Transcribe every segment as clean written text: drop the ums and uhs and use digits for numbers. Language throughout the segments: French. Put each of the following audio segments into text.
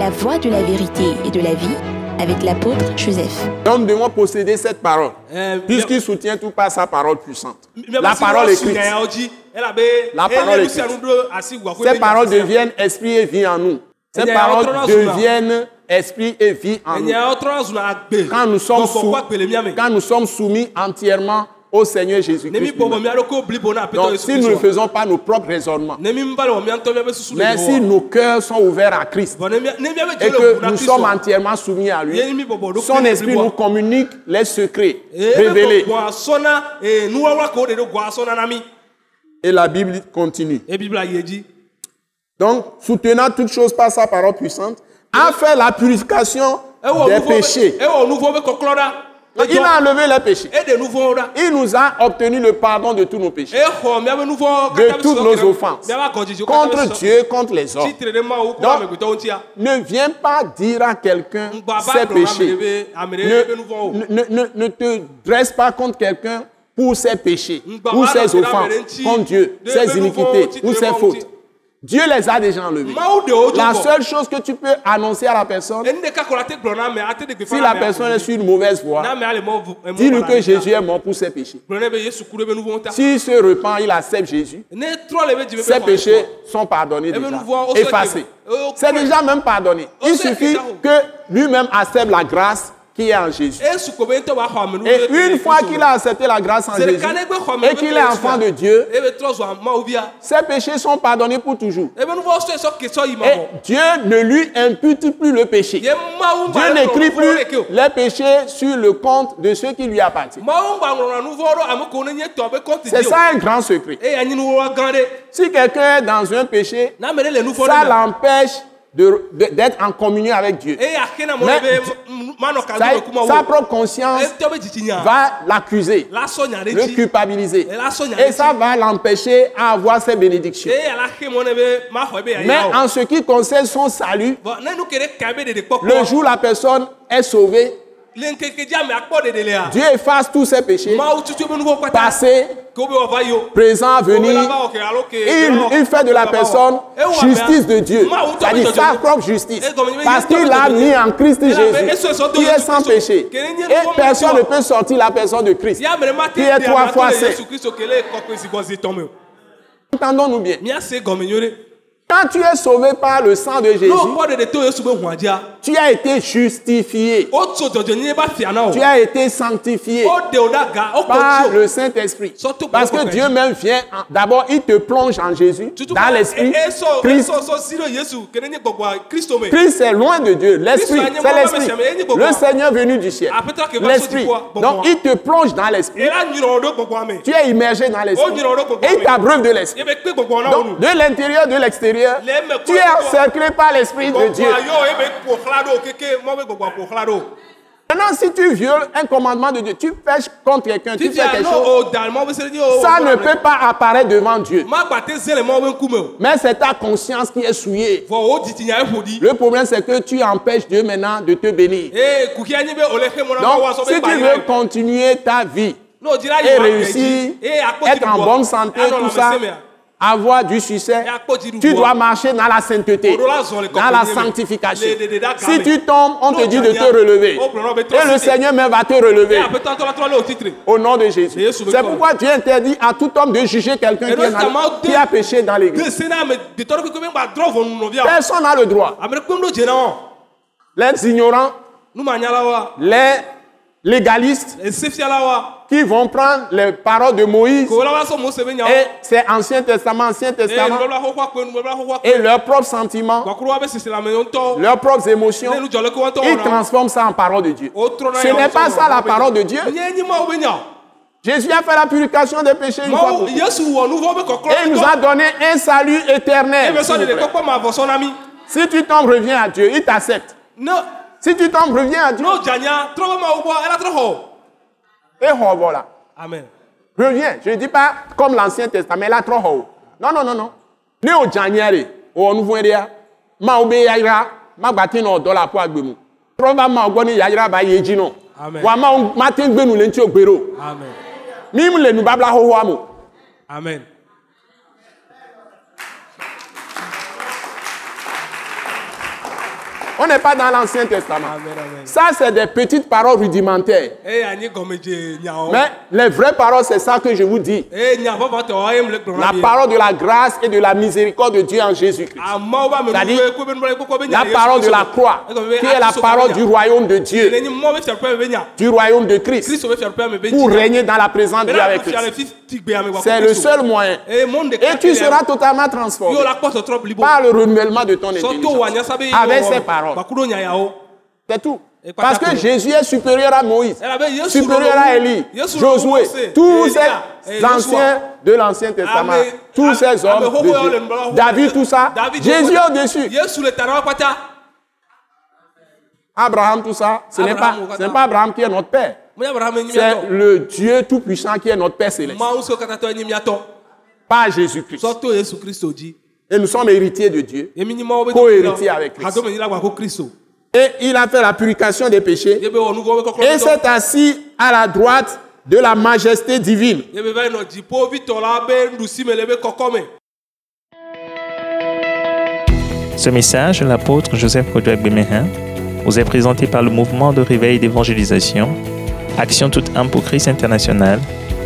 La voie de la vérité et de la vie avec l'apôtre Joseph. Donc nous devons posséder cette parole, puisqu'il soutient tout par sa parole puissante. La parole écrite. La parole écrite. Ces paroles deviennent esprit et vie en nous. Ces paroles deviennent esprit et vie en nous. Quand nous sommes soumis entièrement au Seigneur Jésus-Christ. Donc, si nous ne faisons pas nos propres raisonnements, mais si nos cœurs sont ouverts à Christ et que nous sommes entièrement soumis à lui, son esprit nous communique les secrets révélés. Et la Bible continue. Donc, soutenant toutes choses par sa parole puissante, a fait la purification des péchés. Il a enlevé les péchés. Il nous a obtenu le pardon de tous nos péchés, de toutes nos offenses, contre Dieu, contre les hommes. Donc, ne viens pas dire à quelqu'un ses péchés. Ne te dresse pas contre quelqu'un pour ses péchés, ou ses offenses, contre Dieu, ses iniquités, ou ses fautes. Dieu les a déjà enlevés. La seule chose que tu peux annoncer à la personne, si la personne est sur une mauvaise voie, dis-lui que Jésus est mort pour ses péchés. S'il se repent, il accepte Jésus, ses péchés sont pardonnés déjà, effacés. C'est déjà même pardonné. Il suffit que lui-même accepte la grâce qui est en Jésus. Et une fois qu'il a accepté la grâce en Jésus et qu'il est enfant de Dieu, ses péchés sont pardonnés pour toujours. Et Dieu ne lui impute plus le péché. Dieu n'écrit plus les péchés sur le compte de ceux qui lui appartiennent. C'est ça un grand secret. Si quelqu'un est dans un péché, ça l'empêche d'être en communion avec Dieu. Mais sa propre conscience va l'accuser, le culpabiliser. Et ça va l'empêcher à avoir ses bénédictions. Mais en ce qui concerne son salut, le jour où la personne est sauvée, Dieu efface tous ses péchés, passé, présent, venir. Il fait de la personne justice de Dieu, c'est-à-dire sa propre justice, parce qu'il a mis en Christ Jésus, qui est sans péché. Et personne ne peut sortir la personne de Christ, qui est 3 fois saint. Entendons-nous bien. Quand tu es sauvé par le sang de Jésus, tu as été justifié. Tu as été sanctifié par le Saint-Esprit. Parce que Dieu même vient, d'abord il te plonge en Jésus, dans l'Esprit. Christ est loin de Dieu. L'Esprit, c'est l'Esprit. Le Seigneur venu du ciel. L'Esprit. Donc il te plonge dans l'Esprit. Tu es immergé dans l'Esprit. Et il t'abreuve de l'Esprit. Donc de l'intérieur, de l'extérieur, tu es encerclé par l'Esprit de Dieu. Maintenant, si tu violes un commandement de Dieu, tu pêches contre quelqu'un, tu fais quelque chose, ça ne peut pas apparaître devant Dieu. Mais c'est ta conscience qui est souillée. Le problème, c'est que tu empêches Dieu maintenant de te bénir. Donc, si tu veux continuer ta vie et réussir, être en bonne santé, tout ça, avoir du succès, tu dois marcher dans la sainteté, dans la sanctification. Si tu tombes, on te dit de te relever. Et le Seigneur même va te relever. Au nom de Jésus. C'est pourquoi Dieu interdit à tout homme de juger quelqu'un qui a péché dans l'église. Personne n'a le droit. Les ignorants, les légalistes, qui vont prendre les paroles de Moïse, et c'est Ancien Testament, et leurs propres sentiments, leurs propres émotions, ils transforment ça en parole de Dieu. Ce n'est pas ça la parole de Dieu. Jésus a fait la purification des péchés une fois pour toutes. Et il nous a donné un salut éternel. Si tu tombes, reviens à Dieu, il t'accepte. Si tu tombes, reviens à Dieu. Et voilà. Amen. Reviens. Je ne dis pas comme l'Ancien Testament, là trop haut. Non. Ne o janyare, o nouveau ria, ma obe yaira, ma batino dola po agbemu. Trova ma ogoni yaira ba yeji no. Wa ma tin gbenu le nti ogbero. Amen. Mim le nu babla ho ho amo. Amen. On n'est pas dans l'Ancien Testament. Ça, c'est des petites paroles rudimentaires. Mais les vraies paroles, c'est ça que je vous dis. La parole de la grâce et de la miséricorde de Dieu en Jésus-Christ. C'est-à-dire la parole de la croix, qui est la parole du royaume de Dieu, du royaume de Christ, pour régner dans la présence de Dieu avec Christ. C'est le seul moyen. Et tu seras totalement transformé par le renouvellement de ton intelligence avec ces paroles. C'est tout. Parce que Jésus est supérieur à Moïse, supérieur à Élie, Josué, tous ces anciens de l'Ancien Testament, tous ces hommes de Dieu, David, tout ça, Jésus est au-dessus. Abraham, tout ça, ce n'est pas Abraham qui est notre père. C'est le Dieu Tout-Puissant qui est notre Père Céleste. Pas Jésus-Christ. Et nous sommes héritiers de Dieu, co-héritiers avec Christ. Et il a fait la purification des péchés et s'est assis à la droite de la majesté divine. Ce message de l'apôtre Joseph Kodouak Bemehin vous est présenté par le mouvement de réveil d'évangélisation Action toute âme pour Christ international,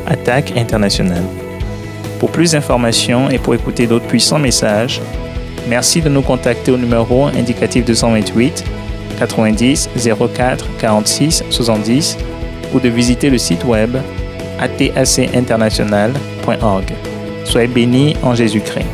Attaque internationale. Pour plus d'informations et pour écouter d'autres puissants messages, merci de nous contacter au numéro indicatif 228 90 04 46 70 ou de visiter le site web atacinternational.org. Soyez bénis en Jésus-Christ.